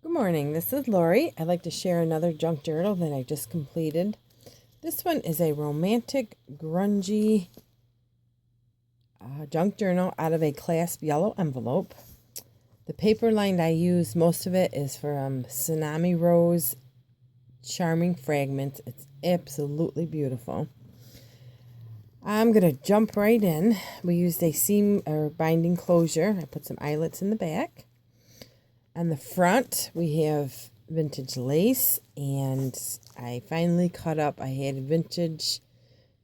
Good morning, this is Lori. I'd like to share another junk journal that I just completed. This one is a romantic, grungy junk journal out of a clasp yellow envelope. The paper line I use, most of it is from Tsunami Rose Charming fragments. It's absolutely beautiful. I'm going to jump right in. We used a seam or binding closure. I put some eyelets in the back. On the front, we have vintage lace, and I finally cut up. I had vintage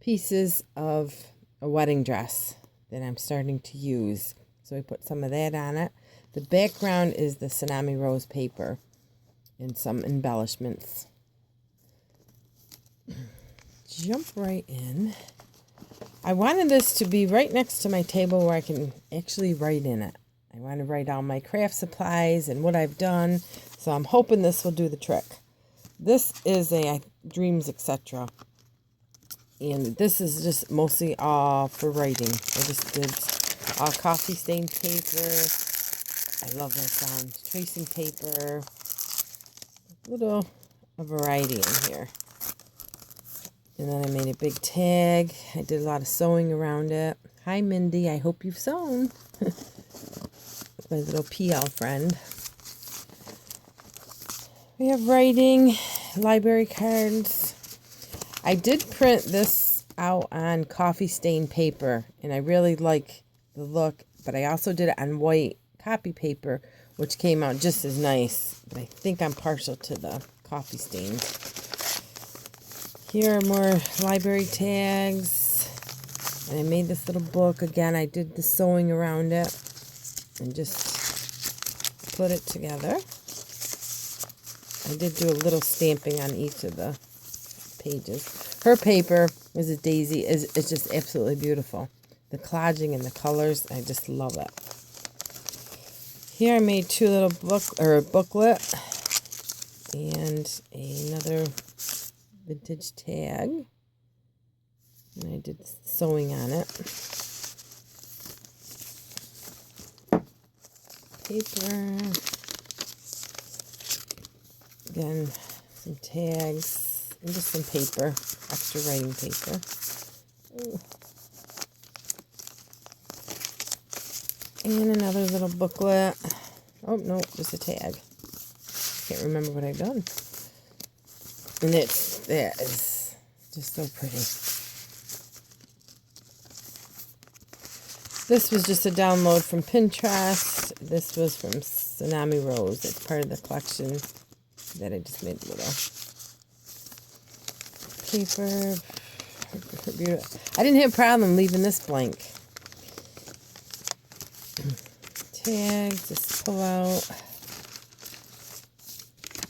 pieces of a wedding dress that I'm starting to use. So I put some of that on it. The background is the Tsunami Rose paper and some embellishments. Jump right in. I wanted this to be right next to my table where I can actually write in it. I want to write all my craft supplies and what I've done, so I'm hoping this will do the trick. This is a Dreams, etc. And this is just mostly all for writing. I just did all coffee stained paper. I love that sound. Tracing paper. A little variety in here. And then I made a big tag. I did a lot of sewing around it. Hi, Mindy. I hope you've sewn. My little PL friend. We have writing, library cards. I did print this out on coffee stained paper, and I really like the look, but I also did it on white copy paper, which came out just as nice, but I think I'm partial to the coffee stains. Here are more library tags, and I made this little book. Again, I did the sewing around it and just put it together. I did do a little stamping on each of the pages. Her paper is a daisy. It's just absolutely beautiful. The collaging and the colors, I just love it. Here I made two little booklet and another vintage tag. And I did sewing on it. Paper. Again, some tags and just some paper, extra writing paper. Ooh. And another little booklet. Oh, no, just a tag. Can't remember what I've done. And that is just so pretty. This was just a download from Pinterest. This was from Tsunami Rose. It's part of the collection that I just made a little paper. I didn't have a problem leaving this blank. Tags, just pull out.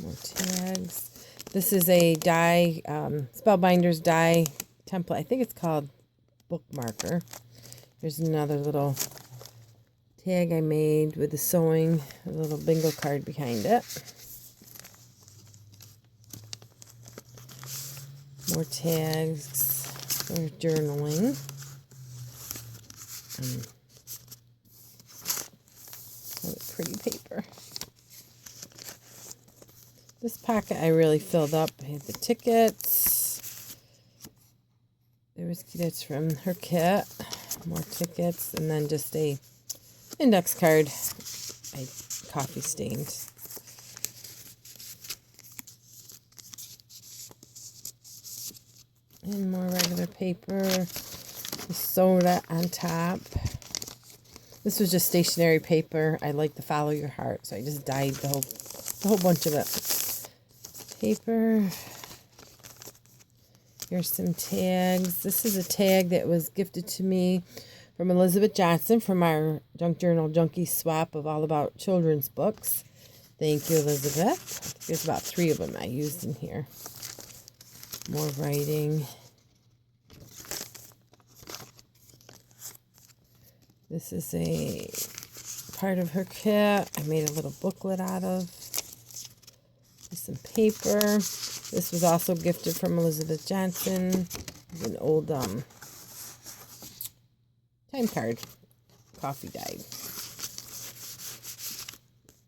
More tags. This is a die, Spellbinders die template. I think it's called Bookmarker. Here's another little tag I made with the sewing, a little bingo card behind it. More tags for journaling. Pretty paper. This pocket I really filled up. I had the tickets. There was tickets from her kit. More tickets, and then just a index card I coffee stained. And more regular paper, the soda on top. This was just stationery paper. I like to follow your heart, so I just dyed the whole bunch of it. Paper. Here's some tags. This is a tag that was gifted to me from Elizabeth Johnson from our Junk Journal Junkie swap of all about children's books. Thank you, Elizabeth. There's about 3 of them I used in here. More writing. This is a part of her kit. I made a little booklet out of. Some paper. This was also gifted from Elizabeth Johnson. It's an old time card, coffee dyed.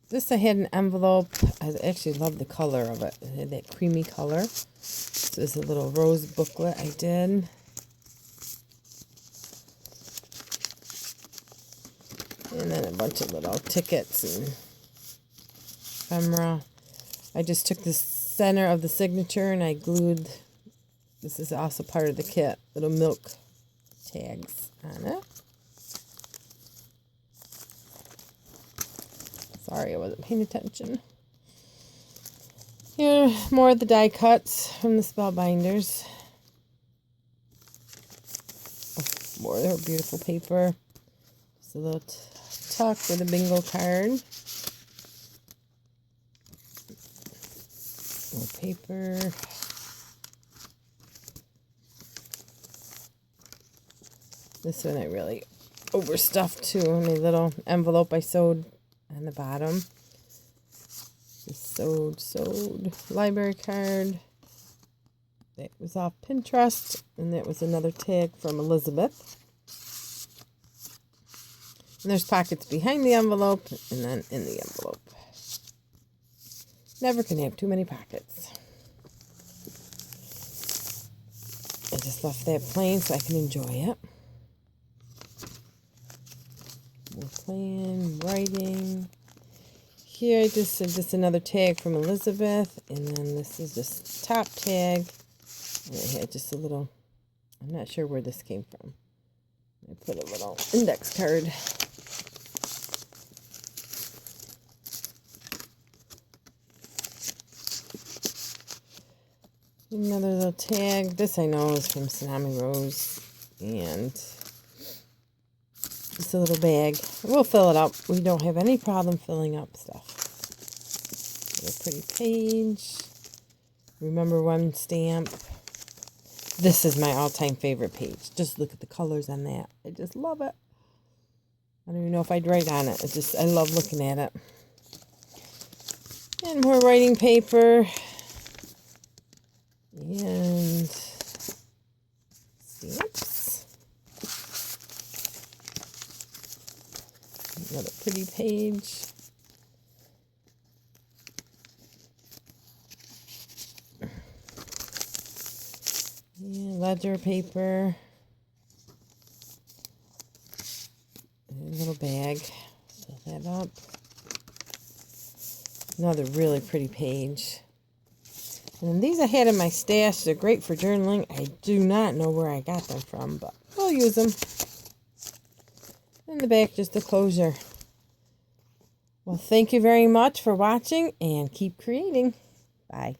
This I had an envelope. I actually love the color of it. It had that creamy color. This is a little rose booklet I did. And then a bunch of little tickets and ephemera. I just took the center of the signature and I glued, this is also part of the kit, little milk tags on it. Sorry, I wasn't paying attention. Here, more of the die cuts from the Spellbinders. Oh, more of their beautiful paper. Just a little tuck with a bingo card. More paper. This one I really overstuffed too. My little envelope I sewed on the bottom. Just sewed library card. That was off Pinterest, and that was another tag from Elizabeth. And there's pockets behind the envelope and then in the envelope. Never can have too many pockets. I just left that plain so I can enjoy it. More plain, writing. Here I just said just another tag from Elizabeth, and then this is just top tag. And it had just a little, I'm not sure where this came from. I put a little index card. Another little tag. This I know is from Tsunami Rose. And just a little bag. We'll fill it up. We don't have any problem filling up stuff. A pretty page. Remember one stamp. This is my all-time favorite page. Just look at the colors on that. I just love it. I don't even know if I'd write on it. I love looking at it. And more writing paper. And stamps. Another pretty page. And ledger paper. And a little bag. Fill that up. Another really pretty page. And then these I had in my stash. They're great for journaling. I do not know where I got them from, but we'll use them. In the back, just a closure. Well, thank you very much for watching, and keep creating. Bye.